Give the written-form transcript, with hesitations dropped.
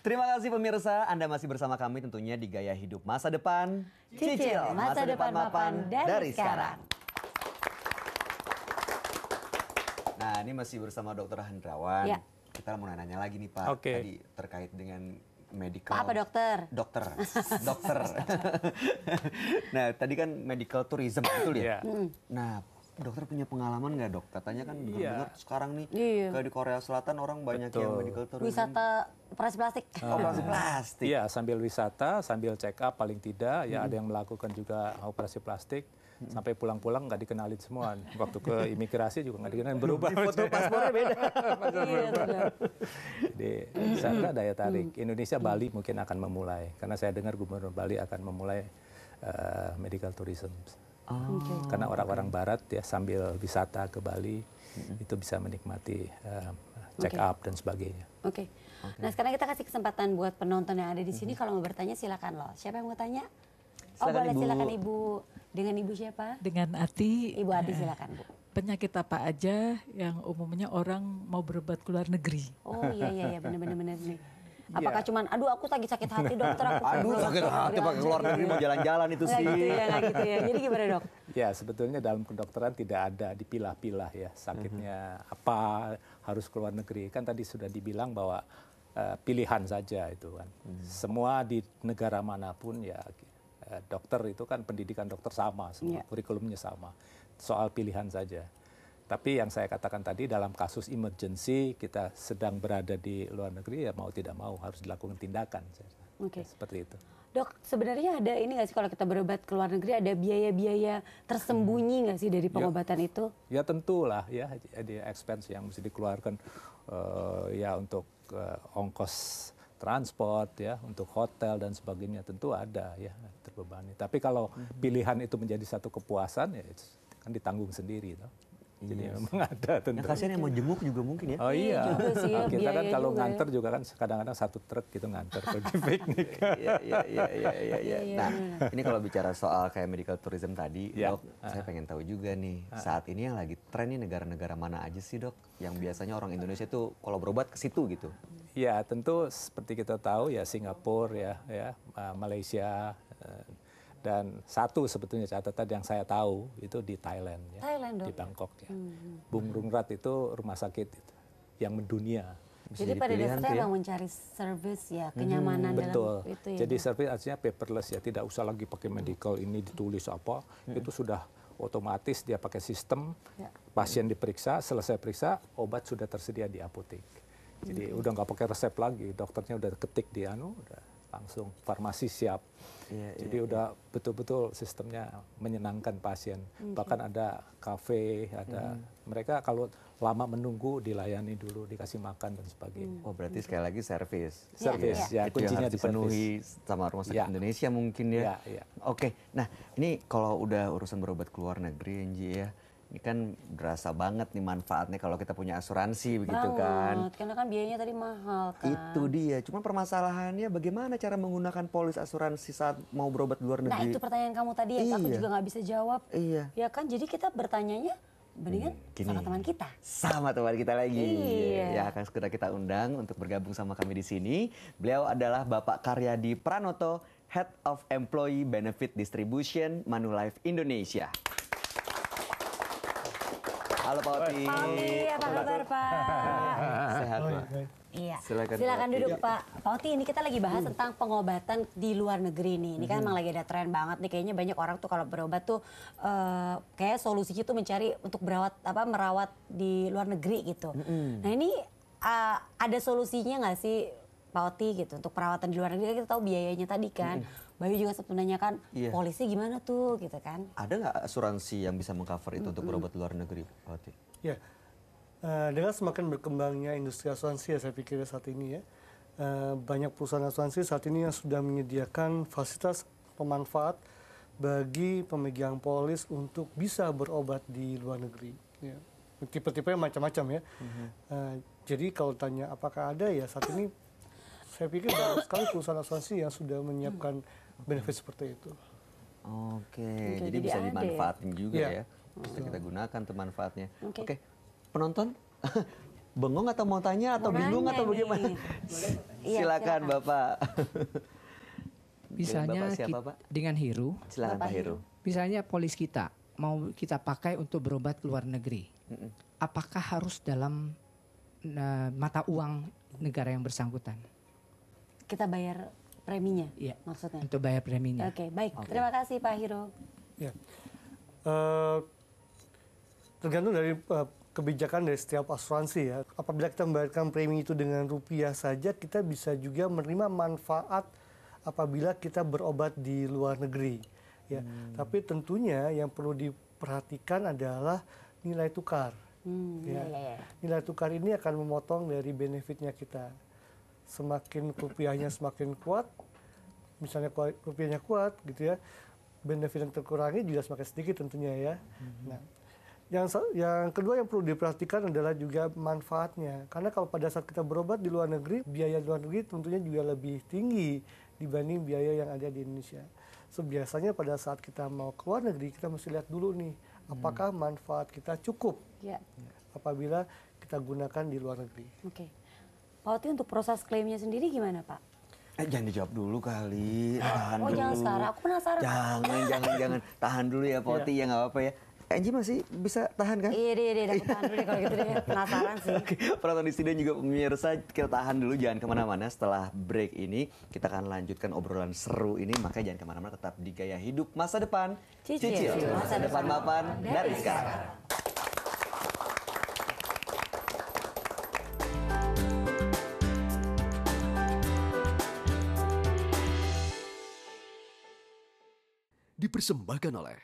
Terima kasih pemirsa, Anda masih bersama kami tentunya di Gaya Hidup Masa Depan. Cicil masa depan mapan dari sekarang. Nah, ini masih bersama Dr. Hendrawan. Ya. Kita mau nanya lagi nih Pak, tadi terkait dengan medical. Pak apa dokter? Dokter. Nah, tadi kan medical tourism betul ya? Nah, dokter punya pengalaman nggak dok? Katanya kan dengar sekarang nih kayak di Korea Selatan orang banyak yang medical tourism. Wisata operasi plastik. Operasi plastik. Iya, sambil wisata, sambil check up paling tidak. Ya ada yang melakukan juga operasi plastik. Sampai pulang-pulang nggak dikenalin semua. Waktu ke imigrasi juga nggak dikenalin, berubah. Foto paspornya beda. Jadi sana daya tarik. Indonesia, Bali mungkin akan memulai. Karena saya dengar Gubernur Bali akan memulai medical tourism. Karena orang-orang barat ya sambil wisata ke Bali itu bisa menikmati check up dan sebagainya. Oke. Nah sekarang kita kasih kesempatan buat penonton yang ada di sini kalau mau bertanya silakan loh. Siapa yang mau tanya? Silakan, boleh Ibu. silakan Ibu. Dengan Ibu siapa? Dengan Ati. Ibu Ati silakan Bu. Penyakit apa aja yang umumnya orang mau berobat ke luar negeri? Oh iya benar-benar nih. Apakah cuman aduh aku lagi sakit hati dokter aku Aduh sakit hati pakai keluar negeri mau jalan-jalan itu sih. Nggak gitu ya. Jadi gimana dok? Ya sebetulnya dalam kedokteran tidak ada dipilah-pilah ya sakitnya apa harus keluar negeri. Kan tadi sudah dibilang bahwa pilihan saja itu kan. Semua di negara manapun ya dokter itu kan pendidikan dokter sama, semua kurikulumnya sama. Soal pilihan saja. Tapi yang saya katakan tadi dalam kasus emergency kita sedang berada di luar negeri ya mau tidak mau harus dilakukan tindakan. Ya, seperti itu. Dok, sebenarnya ada ini nggak sih kalau kita berobat ke luar negeri ada biaya-biaya tersembunyi nggak sih dari pengobatan itu? Ya tentulah ya ada expense yang mesti dikeluarkan ya untuk ongkos transport ya untuk hotel dan sebagainya tentu ada ya terbebani. Tapi kalau pilihan itu menjadi satu kepuasan ya kan ditanggung sendiri toh. Jadi memang ada tentu. Yang kasihan yang mau jenguk juga mungkin ya. Oh iya. Juga sih ya, Kita kan kalau juga nganter juga kan kadang-kadang satu truk gitu nganter pergi piknik. Iya. Nah, ini kalau bicara soal kayak medical tourism tadi, dok, saya pengen tahu juga nih, saat ini yang lagi tren nih negara-negara mana aja sih dok, yang biasanya orang Indonesia tuh kalau berobat ke situ gitu? Ya tentu seperti kita tahu ya Singapura ya Malaysia. Dan satu sebetulnya catatan yang saya tahu itu di Thailand ya, Thailand, di Bangkok ya. Bung Rungrat itu rumah sakit itu, yang mendunia. Jadi pada dasarnya memang mencari service ya, kenyamanan Betul. dalam itu ya. Jadi service artinya paperless ya, tidak usah lagi pakai medical ini ditulis apa, itu sudah otomatis dia pakai sistem, pasien diperiksa, selesai periksa, obat sudah tersedia di apotek. Jadi udah nggak pakai resep lagi, dokternya udah ketik di udah langsung farmasi siap. Jadi udah betul-betul sistemnya menyenangkan pasien. Bahkan ada kafe, ada mereka kalau lama menunggu dilayani dulu, dikasih makan dan sebagainya. Oh berarti sekali lagi service. Service ya, Itu kuncinya yang harus dipenuhi sama rumah sakit Indonesia mungkin ya. Oke, nah ini kalau udah urusan berobat ke luar negeri Enji ya. Ini kan berasa banget nih manfaatnya kalau kita punya asuransi begitu kan. Karena kan biayanya tadi mahal kan. Itu dia, cuma permasalahannya bagaimana cara menggunakan polis asuransi saat mau berobat di luar negeri. Nah itu pertanyaan kamu tadi ya, aku juga nggak bisa jawab. Iya. Ya kan, jadi kita bertanyanya mendingan sama teman kita. Sama teman kita lagi. Iya. Ya akan segera kita undang untuk bergabung sama kami di sini. Beliau adalah Bapak Karyadi Pranoto, Head of Employee Benefit Distribution Manulife Indonesia. Halo Pak Oti. Pak Oti, apa kabar Pak? Sehat Pak. Iya. Silakan duduk Pak. Pak Oti, ini kita lagi bahas tentang pengobatan di luar negeri nih. Ini kan emang lagi ada tren banget nih. Kayaknya banyak orang tuh kalau berobat tuh kayak solusinya tuh mencari untuk merawat di luar negeri gitu. Nah ini ada solusinya nggak sih Pak Oti gitu untuk perawatan di luar negeri? Kita tahu biayanya tadi kan. Bayu juga sempat menanyakan polisi gimana tuh gitu kan. Ada nggak asuransi yang bisa mengcover itu untuk berobat di luar negeri Pak Oti? Ya, dengan semakin berkembangnya industri asuransi ya saya pikir saat ini ya. Banyak perusahaan asuransi saat ini yang sudah menyediakan fasilitas pemanfaat bagi pemegang polis untuk bisa berobat di luar negeri. Ya. Tipe-tipenya macam-macam ya. Jadi kalau tanya apakah ada ya saat ini saya pikir banyak sekali perusahaan asuransi yang sudah menyiapkan benefit seperti itu. Oke, jadi bisa dimanfaatin juga ya. Bisa kita gunakan tuh manfaatnya. Oke. Penonton, bengong atau mau tanya atau Mau bingung nanya atau bagaimana? nih. Iya, Silakan Bapak. Misalnya Bapak siapa, Pak? dengan Heru, Silakan Pak Heru. misalnya polis kita mau kita pakai untuk berobat ke luar negeri. Apakah harus dalam mata uang negara yang bersangkutan? Kita bayar preminya, Iya. maksudnya. Untuk bayar preminya. Oke, baik. Terima kasih Pak Hiro. Ya. Tergantung dari kebijakan dari setiap asuransi ya. Apabila kita membayarkan premi itu dengan rupiah saja, kita bisa juga menerima manfaat apabila kita berobat di luar negeri. Ya. Tapi tentunya yang perlu diperhatikan adalah nilai tukar. Ya. Nilai tukar ini akan memotong dari benefitnya kita. Semakin rupiahnya semakin kuat, misalnya rupiahnya kuat gitu ya, benefit yang terkurangi juga semakin sedikit tentunya ya. Nah, yang kedua yang perlu diperhatikan adalah juga manfaatnya. Karena kalau pada saat kita berobat di luar negeri, biaya di luar negeri tentunya juga lebih tinggi dibanding biaya yang ada di Indonesia. So, biasanya pada saat kita mau ke luar negeri, kita mesti lihat dulu nih, apakah manfaat kita cukup apabila kita gunakan di luar negeri. Oke. Pak Oti, untuk proses klaimnya sendiri gimana Pak? Jangan dijawab dulu kali, tahan dulu. Jangan sekarang, aku penasaran. Jangan, tahan dulu ya Pak Oti, ya nggak apa-apa ya. Angie masih bisa tahan kan? Iya deh, aku tahan dulu deh kalau gitu deh. Penasaran sih. Oke, penonton di studio juga pemirsa, kita tahan dulu, jangan kemana-mana. Setelah break ini, kita akan lanjutkan obrolan seru ini. Makanya jangan kemana-mana, tetap di Gaya Hidup Masa Depan. Cicil. Masa depan mapan dari sekarang. Dipersembahkan oleh